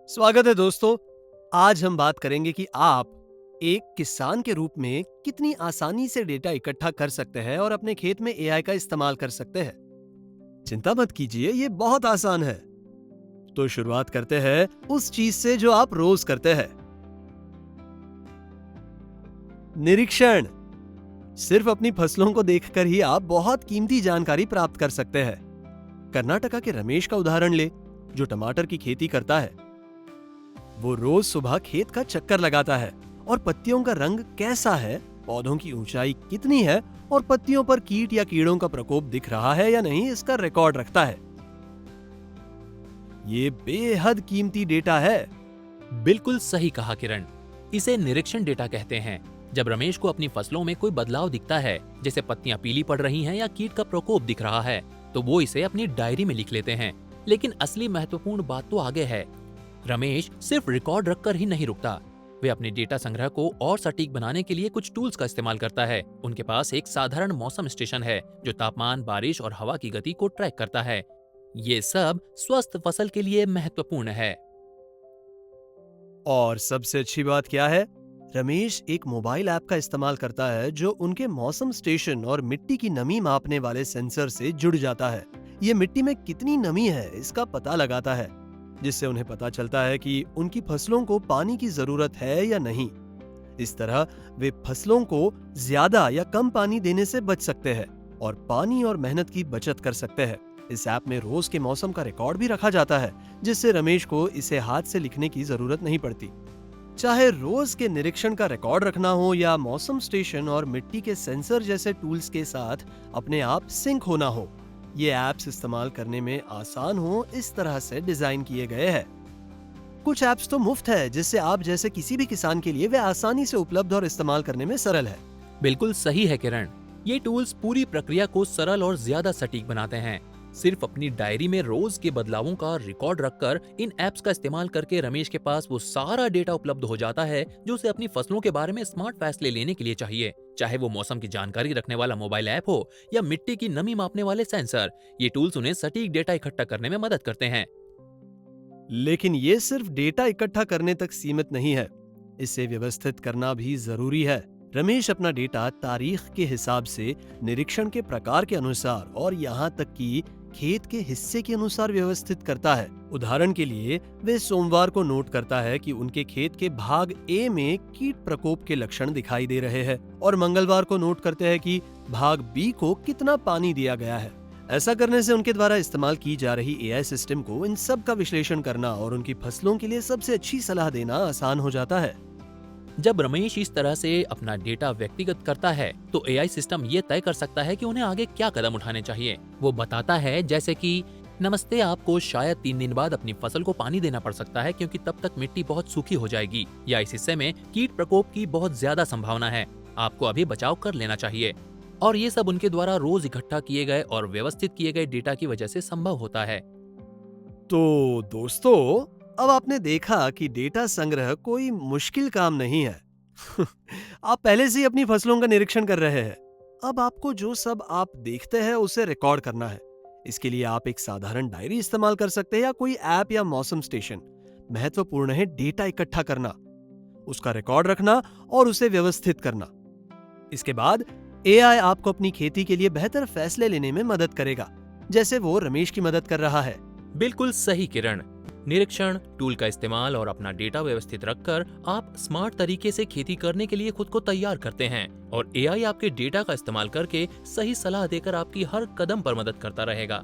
स्वागत है दोस्तों। आज हम बात करेंगे कि आप एक किसान के रूप में कितनी आसानी से डेटा इकट्ठा कर सकते हैं और अपने खेत में एआई का इस्तेमाल कर सकते हैं। चिंता मत कीजिए, ये बहुत आसान है। तो शुरुआत करते हैं उस चीज से जो आप रोज करते हैं। निरीक्षण। सिर्फ अपनी फसलों को देखकर ही आप बहुत कीमती जानकारी प्राप्त कर सकते हैं। कर्नाटका के रमेश का उदाहरण ले, जो टमाटर की खेती करता है। वो रोज सुबह खेत का चक्कर लगाता है और पत्तियों का रंग कैसा है, पौधों की ऊंचाई कितनी है और पत्तियों पर कीट या कीड़ों का प्रकोप दिख रहा है या नहीं, इसका रिकॉर्ड रखता है। ये बेहद कीमती डेटा है। बिल्कुल सही कहा किरण। इसे निरीक्षण डेटा कहते हैं। जब रमेश को अपनी फसलों में कोई बदलाव दिखता है, जैसे पत्तियां पीली पड़ रही हैं या कीट का प्रकोप दिख रहा है, तो वो इसे अपनी डायरी में लिख लेते हैं। लेकिन असली महत्वपूर्ण बात तो आगे है। रमेश सिर्फ रिकॉर्ड रखकर ही नहीं रुकता। वे अपने डेटा संग्रह को और सटीक बनाने के लिए कुछ टूल्स का इस्तेमाल करता है। उनके पास एक साधारण मौसम स्टेशन है जो तापमान, बारिश और हवा की गति को ट्रैक करता है। ये सब स्वस्थ फसल के लिए महत्वपूर्ण है। और सबसे अच्छी बात क्या है, रमेश एक मोबाइल ऐप का इस्तेमाल करता है जो उनके मौसम स्टेशन और मिट्टी की नमी मापने वाले सेंसर से जुड़ जाता है। ये मिट्टी में कितनी नमी है इसका पता लगाता है, जिससे उन्हें पता चलता है कि उनकी फसलों को पानी की जरूरत है या नहीं। इस तरह वे फसलों को ज्यादा या कम पानी देने से बच सकते हैं और पानी और मेहनत की बचत कर सकते हैं। इस ऐप में रोज के मौसम का रिकॉर्ड भी रखा जाता है, जिससे रमेश को इसे हाथ से लिखने की जरूरत नहीं पड़ती। चाहे रोज के निरीक्षण का रिकॉर्ड रखना हो या मौसम स्टेशन और मिट्टी के सेंसर जैसे टूल्स के साथ अपने आप सिंक होना हो, ये ऐप्स इस्तेमाल करने में आसान हो, इस तरह से डिजाइन किए गए हैं। कुछ ऐप्स तो मुफ्त है, जिससे आप जैसे किसी भी किसान के लिए वे आसानी से उपलब्ध और इस्तेमाल करने में सरल है। बिल्कुल सही है किरण। ये टूल्स पूरी प्रक्रिया को सरल और ज्यादा सटीक बनाते हैं। सिर्फ अपनी डायरी में रोज के बदलावों का रिकॉर्ड रखकर इन ऐप्स का इस्तेमाल करके रमेश के पास वो सारा डेटा उपलब्ध हो जाता है जो उसे अपनी फसलों के बारे में स्मार्ट फैसले लेने के लिए चाहिए। चाहे वो मौसम की जानकारी रखने वाला मोबाइल ऐप हो या मिट्टी की नमी मापने वाले सेंसर, ये टूल्स उन्हें सटीक डेटा इकट्ठा करने में मदद करते हैं। लेकिन ये सिर्फ डेटा इकट्ठा करने तक सीमित नहीं है, इसे व्यवस्थित करना भी जरूरी है। रमेश अपना डेटा तारीख के हिसाब से, निरीक्षण के प्रकार के अनुसार और यहाँ तक कि खेत के हिस्से के अनुसार व्यवस्थित करता है। उदाहरण के लिए, वे सोमवार को नोट करता है कि उनके खेत के भाग ए में कीट प्रकोप के लक्षण दिखाई दे रहे हैं और मंगलवार को नोट करते हैं कि भाग बी को कितना पानी दिया गया है। ऐसा करने से उनके द्वारा इस्तेमाल की जा रही एआई सिस्टम को इन सब का विश्लेषण करना और उनकी फसलों के लिए सबसे अच्छी सलाह देना आसान हो जाता है। जब रमेश इस तरह से अपना डेटा व्यक्तिगत करता है, तो एआई सिस्टम ये तय कर सकता है कि उन्हें आगे क्या कदम उठाने चाहिए। वो बताता है, जैसे कि नमस्ते, आपको शायद 3 दिन बाद अपनी फसल को पानी देना पड़ सकता है क्योंकि तब तक मिट्टी बहुत सूखी हो जाएगी, या इस हिस्से में कीट प्रकोप की बहुत ज्यादा संभावना है, आपको अभी बचाव कर लेना चाहिए। और ये सब उनके द्वारा रोज इकट्ठा किए गए और व्यवस्थित किए गए डेटा की वजह से संभव होता है। तो दोस्तों, अब आपने देखा कि डेटा संग्रह कोई मुश्किल काम नहीं है। आप पहले से ही अपनी फसलों का निरीक्षण कर रहे हैं। अब आपको जो सब आप देखते हैं उसे रिकॉर्ड करना है। इसके लिए आप एक साधारण डायरी इस्तेमाल कर सकते हैं या कोई ऐप या मौसम स्टेशन। महत्वपूर्ण है डेटा इकट्ठा करना, उसका रिकॉर्ड रखना और उसे व्यवस्थित करना। इसके बाद एआई आपको अपनी खेती के लिए बेहतर फैसले लेने में मदद करेगा, जैसे वो रमेश की मदद कर रहा है। बिल्कुल सही किरण। निरीक्षण, टूल का इस्तेमाल और अपना डेटा व्यवस्थित रखकर आप स्मार्ट तरीके से खेती करने के लिए खुद को तैयार करते हैं, और एआई आपके डेटा का इस्तेमाल करके सही सलाह देकर आपकी हर कदम पर मदद करता रहेगा।